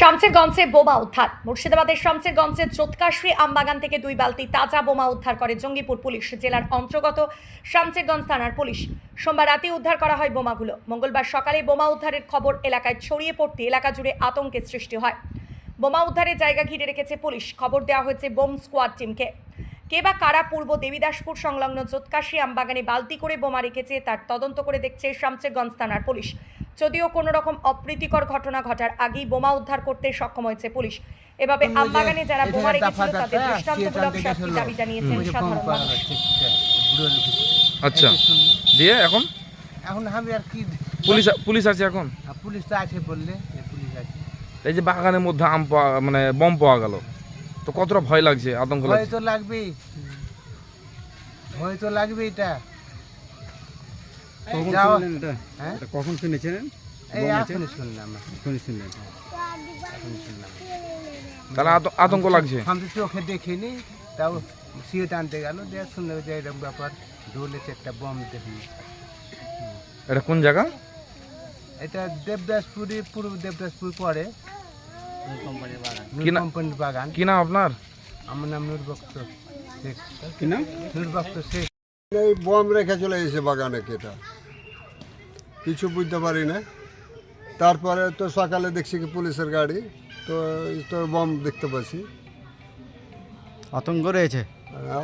শামসেরগঞ্জে বোমা উদ্ধার। মুর্শিদাবাদের শামসেরগঞ্জের চোৎকাশ্রী আমবাগান থেকে 2 বালতি তাজা বোমা উদ্ধার করে জঙ্গিপুর পুলিশ। জেলার অন্তর্গত শামসেরগঞ্জ থানার পুলিশ সোমবার রাতে উদ্ধার করা হয় বোমাগুলো। মঙ্গলবার সকালে বোমা উদ্ধারের খবর এলাকায় ছড়িয়ে পড়তে এলাকা জুড়ে আতঙ্কের সৃষ্টি হয়। বোমা উদ্ধারের জায়গা ঘিরে রেখেছে পুলিশ। খবর দেওয়া হয়েছে বোম স্কোয়াড টিমকে। কে বা কারা পূর্ব দেবীদাসপুর সংলগ্ন চোৎকাশ্রী আমবাগানে বালতি করে বোমা রেখেছে তার তদন্ত করে দেখছে শামসেরগঞ্জ থানার পুলিশ। যদিও কোনো রকম অপ্রীতিকর ঘটনা ঘটার আগেই বোমা উদ্ধার করতে সক্ষম হয়েছে পুলিশ। এভাবে আমবাগানে যারা বোমা রেখেছিল তাদের দৃষ্টান্তমূলক শাস্তির দাবি জানিয়েছেন সাধারণ মানুষ। আচ্ছা, দিয়ে এখন আমি আর কি পুলিশ আছে এখন? পুলিশ তো আছে বললে, পুলিশ আছে। এই যে বাগানের মধ্যে মানে বম পাওয়া গেল, তো কতটা ভয় লাগছে, আতঙ্ক ভয় লাগছে? তো লাগবেই, ভয় তো লাগবে। এটা কখন শুনেছেন? এই এখনই শুনলাম, তাহলে আতঙ্ক লাগছে। আমি তো চোখে দেখিনি, তাও সিয়ে টানতে গেল, দিয়ে শুনলে যে এরকম ব্যাপার, ঢোলেছে একটা বম দেখি। এটা কোন জায়গা? এটা দেবদাসপুরি, পূর্ব দেবদাসপুর পরে কোম্পানির বাগান। কি নাম আপনার? আমার নাম নুরবক্ত শেখ। কি নাম? নুরবক্ত শেখ। এই বম রেখে চলে এসেছে বাগানে, কেটা কিছু বুঝতে পারি না। তারপরে তো সকালে দেখছি কি পুলিশের গাড়ি, তো বম দেখতে পাচ্ছি। আতঙ্ক রয়েছে?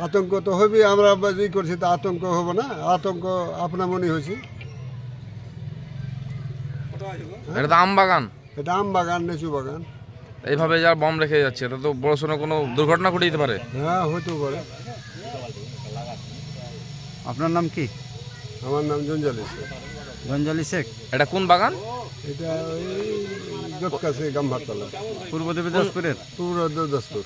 আতঙ্ক তো হবেই, আমরা ই করছি, তো আতঙ্ক হবো না? আতঙ্ক আপনা মনে হয়েছি। এটা তো আম বাগান, এটা আম বাগান, লিচু বাগান। এইভাবে যারা বম রেখে যাচ্ছে এটা তো বড় সড়ো কোনো দুর্ঘটনা ঘটে যেতে পারে। হ্যাঁ, হতেও পারে। আপনার নাম কি? আমার নাম জঞ্জালি শেখ। গঞ্জালি শেখ। এটা কোন বাগান? এটা ওই জটকাছে গাম্ভারতলা, পূর্ব দেবদাসপুরের। পূর্ব দেবদাসপুর।